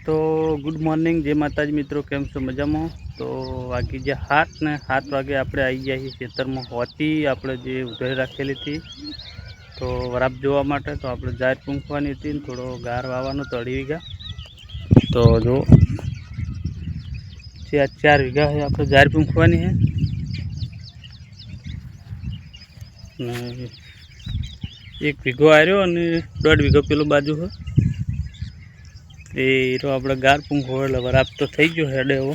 तो good morning जय माताजी मित्रों, केम छो मजामां। तो वागी जे 7 ने 7 वागे આપણે આવી ગયા છીએ ખેતરમાં હોતી આપણે જે ઉધરી રાખેલી હતી તો વરાપ જોવા માટે। તો આપણે જાર પૂંખવાની હતી ને થોડો ગાર વાવવાનો તો 2.5 વીઘા। તો જો જે 4 વીઘા છે આપણે જાર પૂંખવાની છે ને 1 વીઘો આવ્યો અને 1.5 વીઘો પેલો બાજુ છે એ તો આપણે ગાર પૂંખવો એટલે વરાપ તો થઈ ગયો હેડે। એવો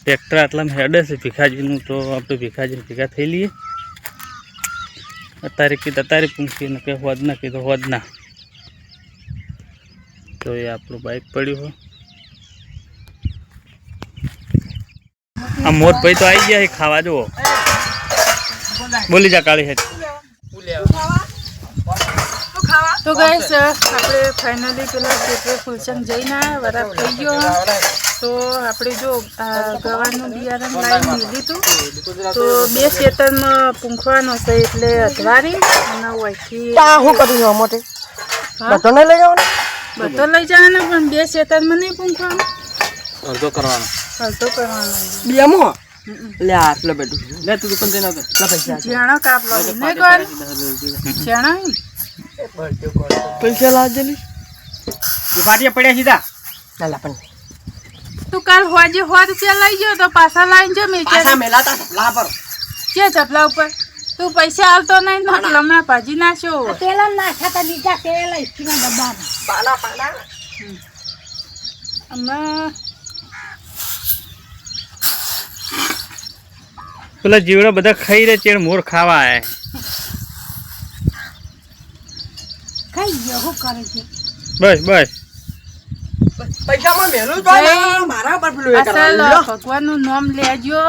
ટ્રેક્ટર આટલામાં હેડે છે ભીખાજીનું, તો આપણે ભીખાજીને ભેગા થઈ લઈએ। અત્યારે પૂંખીને કે હોદ ના કીધું હોદ ના, તો એ આપણું બાઇક પડ્યું હોય। આ મોરભાઈ તો આવી ગયા છે ખાવા, જુઓ બોલી જા કાળી હેઠ। तो गाइस આપણે ફાઇનલી પેલા ખેતરે ફૂલસંગ જઈને આવ્યા, વરાપ થઈ ગયો। તો આપણે જો ગવાનું બિયારણ લાવીને લીધું તો 2 ખેતરમાં પૂંખવાનો છે એટલે અધવારી અને ઓયથી શું કર્યું આમાંથી બધો લઈ જવાનો, બધો લઈ જવાનો પણ 2 ખેતરમાં નહીં પૂંખવાનો, અડધો કરવાનો બેમો લે આટલો બધું લે તું દુકાન જઈને આવતો લે પૈસા જેણા કાપ લો ને ગોળ જેણા પૈસા લાજેલી એ પાટિયા પડ્યા સીધા ના લા પણ તું કાલ હોજે 100 રૂપિયા લઈ ગયો તો પાછા લાઈન જો મે પાછા મેલાતા સપલા પર કે ચપલા ઉપર તું પૈસા આવતો નહીં તો લમણા ભાજી નાખ્યો તેલા નાખ્યા તા બીજા તેલ ઇસ્ટીના ડબ્બા પાલા હમણાં પેલા જીવડા બધા ખાઈ રે ચેડ મોર ખાવા આયા। કઈ ગયો હું કરે છે બસ બસ પૈસામાં મેલું તો મારા પર પેલું એ અસલ કરાવ્યું ભગવાનનું નામ લેજો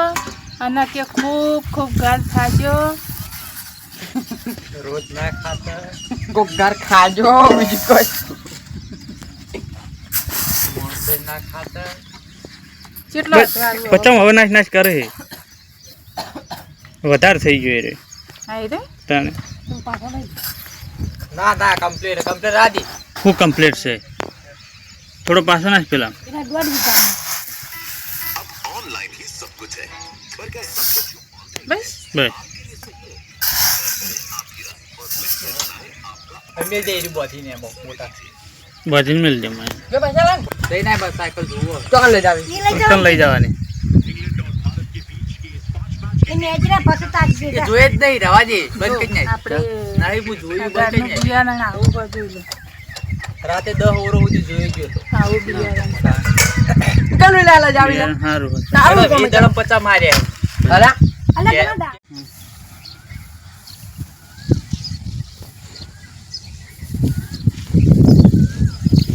અને કે ખૂબ ખૂબ ગાલ ખાજો। રોજ ના ખાતા ગોગાર ખાજો બીજું કોઈ મોરબે ના ખાતા કેટલો અધવારું પચમ હવે નાશ કરે છે, વધારે થઈ ગયો રે આઈ રે તને તું પાછો લઈ ના ના કમ્પ્લીટ આદી હું કમ્પ્લીટ છે, થોડો પાછો નાખ પેલા એના દોડ દીધા બસ બસ અમે દે રી બોધી ને મોટા બાજીને મિલ દે મને જો પૈસા લાગ દઈ ના બસ સાયકલ જોવો તો લઈ જાવી એ લઈ તને લઈ જવાની એને એજરા પાછો તાજ એ દેતા જોયે જ નહીં રવા દે બંધ કરી નાખ આપણે નાઈ હું જોયું બંધ કરી ગારનું નાખ બિયારણ આવું બધું લે રાતે 10 ઓરો સુધી જોઈ ગયો તો આવું બિયારણ ચાલો લાલા જાવી લે સારું તારું કોમ 50 માર્યા હલા અલગ ના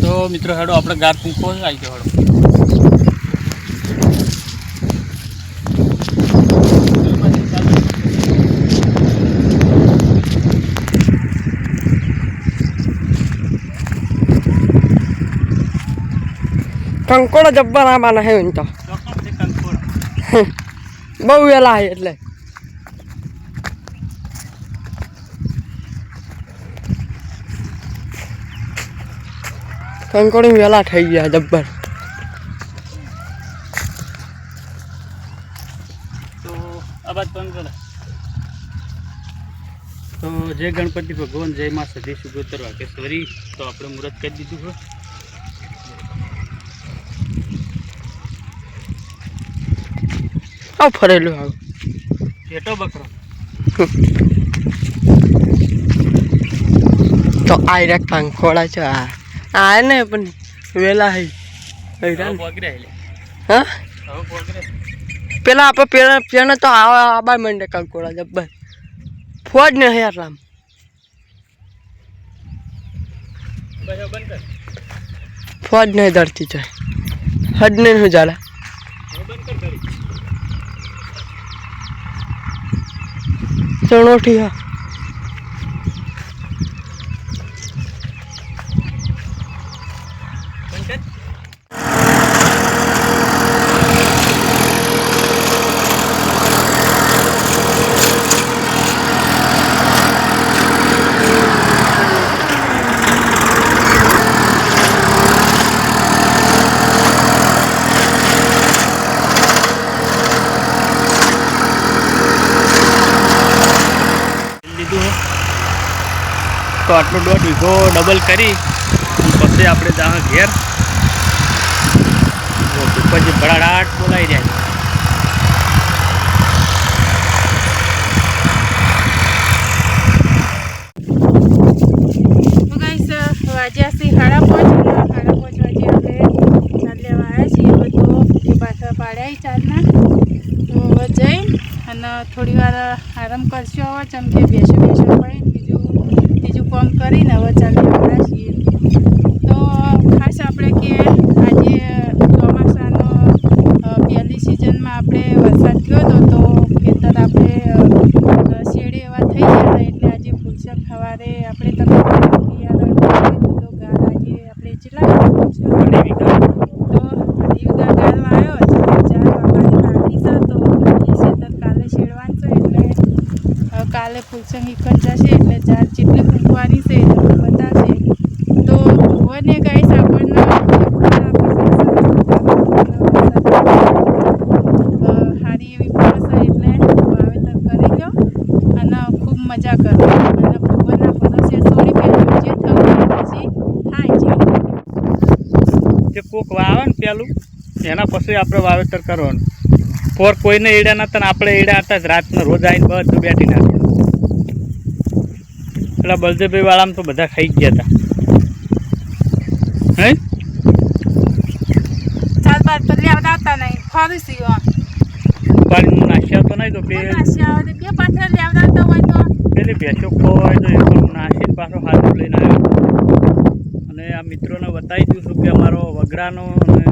તો મિત્રો હેડો આપણે ગાર પૂંખો આવી ગયો હેડો। કંકોડો જબ્બર આમાં હે તો બહુ વેલા હે એટલે કંકોડી વેલા થઈ ગયા જબ્બર। તો આ બાદ બંધ કરો। તો જય ગણપતિ ભગવાન, જય માં સતી સુગોતર વાકેશ્વરી। તો આપણે મુહૂર્ત કરી દીધું છે, આવ ફરેલું આવ જેટો બકરો તો આઈ રે કંકોડા છે આ ને પણ વેલા હે પગરે હા હવે પગરે પેલા આપણે પેલા તો આબા મંડે કંકોડા જબ્બર ફોજ ને હે આટલા બંધ કર ફોજ ને ધરતી છે હદ ને હું જાલા બંધ કર કરી ચણોઠી હા દીધું છે તો આટલો 1.5 વીઘો ડબલ કરી અને પછી આપણે ત્યાં ઘેર પછી ભરાડાટ બોલાવી જાય. તો ગાઈસ વાગ્યા છે 5:30 વાગે આપણે ચાલ લેવા આવ્યા છીએ. બધો એ પાછા પાડ્યા ચારના તો હવે જઈ અને થોડી વાર આરામ કરશો. હવે ચમ કે બેસો પડી બીજું કામ કરીને હવે ચાલ લેવા આવ્યા છીએ. તો ખાસ આપણે કે આજે ચોમાસાનો પહેલી સિઝનમાં આપણે વરસાદ થયો હતો તો ખેતર આપણે શેડે એવા થઈ ગયા હતા. એટલે આજે ફૂલસર સવારે આપણે તમે બિયારણ તો ગાર આજે આપણે કેટલા તો 2 વીઘા ગાર આવ્યો છે. 4 વાગ્યાની બાકી છે તો એ ખેતર કાલે શેડવાનું છે. એટલે કાલે ફૂલસંગ ઈકન જશે એટલે 4 જેટલી ફૂંકવાની છે એ તમને બતાવશે. તો ભુવને ગાઈસ આપણને સારી એવી ફળ છે એટલે વાવેતર કરી લો અને ખૂબ મજા કરો અને ભગવાનના ભરોસે છોડી પહેલું જે થવું એ પછી થાય છે. જે કોક વાવે ને પેલું એના પછી આપણે વાવેતર કરવાનું. પોર કોઈને એડા નતા ને આપણે એડા હતા જ રાતના રોજ આવીને બધું બેઠી નાખ્યું. પેલા બલદેવભાઈ વાળામાં તો બધા ખાઈ ગયા હતા. હે ચાલ બાર તો લેવડા હતા નહીં ફરી સીવા પાણી નાખ્યા તો નહીં તો બે પાછળ લેવડા તો હોય તો પેલી ભેંસો ખોવાય તો એ પણ નાસીને પાછો હાથ લઈને આવ્યો. અને આ મિત્રોને બતાવી દઉં છું કે અમારો વગડાનો અને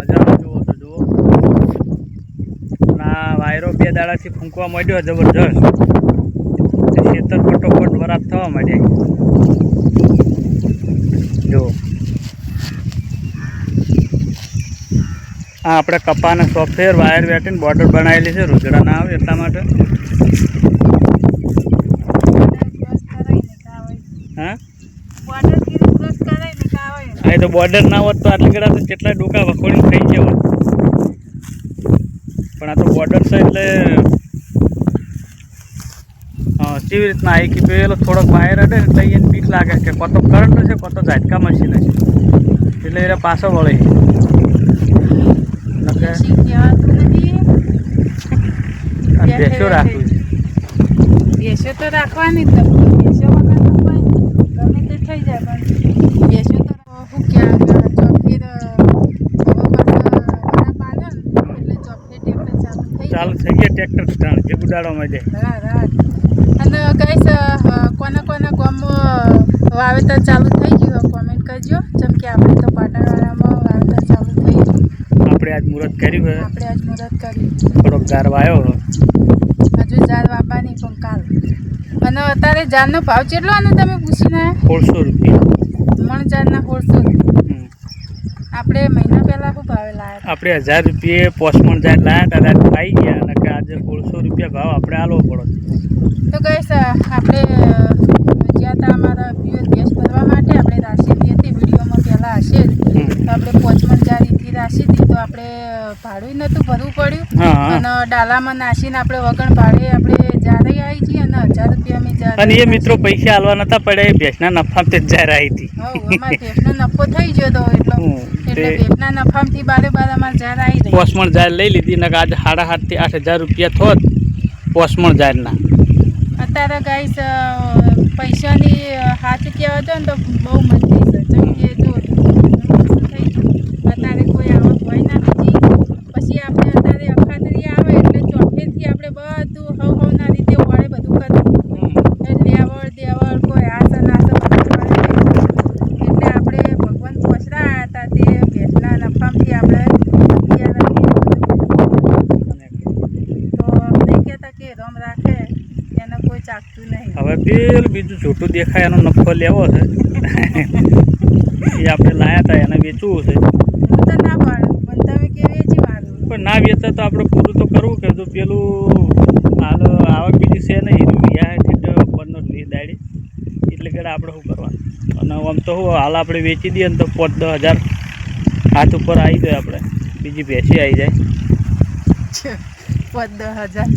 નજારો જોવો તો જુઓ. અને આ વાયરો 2 દાડાથી ફૂંકવા માંડ્યો જબરજસ્ત. ખેતર ફટોફટ વરાપ થવા માંડ્યા જુઓ. આ આપણે કપાને સોફ્ટવેર વાયર વેટીને બોર્ડર બનાવેલી છે રૂજડા ના આવે એટલા માટે. હા અહીં તો બોર્ડર ના હોત તો આટલી ગળા કેટલા ડોકા વખોડીને ખાઈ ગયા હોત. પણ આ તો બોર્ડર છે એટલે કેવી રીતના આવી કે પેલો થોડોક વાયર અડે એટલે એને બીક લાગે કે કોતો કરંટ છે કોતો ઝાટકા મશીન છે એટલે એને પાછો વળે. બેસો રાખવું બેસો તો રાખવાની જ બેસો વગર તો કોઈ ગમે તે થઈ જાય પણ બેસો તો શું ક્યાં ચોફેર એટલે ચોફેર ટેક્ટર ચાલુ થઈ ગયા ટ્રેક્ટર સ્ટાર્ટ જે ગુડાડવામાં જાય. અને કહીશ કોના ગામમાં વાવેતર ચાલુ થઈ ગયું કોમેન્ટ કરજો. જેમ કે આપણે તો પાટણવાળામાં વાવેતર ચાલુ થઈ ગયું. આપણે આજ મુહૂર્ત કર્યું છે. આપણે આજ મુહૂર્ત કર્યું. થોડોક ઝાર વાયો હજુ ઝાર વાવવાની પણ કાલ. અને અત્યારે ઝારનો ભાવ કેટલો આનો તમે પૂછીને 1600 રૂપિયા મણ ઝારના 1600 રૂપિયા. આપણે મહિના પહેલાં શું ભાવે લાવ્યા? આપણે 1000 રૂપિયે પોસ્ટમણ ઝાર લાવ્યા હતા રાત આવી ગયા અને કે આજે 1600 રૂપિયા ભાવ આપણે આલવો પડો. તો કહીશ આપણે જ્યાં હતા અમારા ભેંસ ભરવા માટે આપણે રાશેલી હતી વિડીયોમાં પહેલાં હશે જ. તો આપણે પોચમણ જારીથી રાશી હતી તો આપણે ભાડું નહોતું ભરવું પડ્યું અને ડાલામાં નાસીને આપણે વગણ ભાડે આપણે જારે આવી છીએ અને 1000 રૂપિયા અમે જારે. અને એ મિત્રો પૈસા આલવા નતા પડ્યા એ ભેંસના નફામાં જ જાર આવી હતી. અમારે ભેંસનો નફો થઈ ગયો હતો એટલે ભેંસના નફામાંથી બારે અમારે જાર આવી રહી. પોસમણ જાર લઈ લીધી ને આજે 7,500 થી 8,000 રૂપિયા થોત પોસમણ જારના. અત્યારે ગાઈસ પૈસાની હાથ કહેવા હતો ને તો બહુ મંદી છે. જેમ કે જો થઈ ગયું અત્યારે કોઈ આવક હોય ના નથી. પછી આપણે અત્યારે અખાતરી આવે એટલે ચોફેરથી આપણે બધું હવના રીતે વળે બધું કરવું. લેવડ દેવડ કોઈ આસન બધું વળે. એટલે આપણે ભગવાન પોસરા હતા તે ભેંસના નફામાંથી આપણે તો નહીં કહેતા કે રમ રાખે એને કોઈ ચાકતું નહીં. હવે પેલું બીજું છોટું દેખાય એનો નફો લેવો છે એ આપણે લાયા હતા એને વેચવું છે. હું તો ના પાડું પણ તમે કે વેચી મારું. પણ ના વેચે તો આપણે પૂરું તો કરવું કે પેલું હાલ આવક બીજી છે ને એનું વ્યાજ 15-20 દાડી એટલે કે આપણે શું કરવાનું. અને આમ તો શું હાલ આપણે વેચી દઈએ ને તો 5-10 હજાર હાથ ઉપર આવી જાય. આપણે બીજી ભેંસી આવી જાય 5-10 હજાર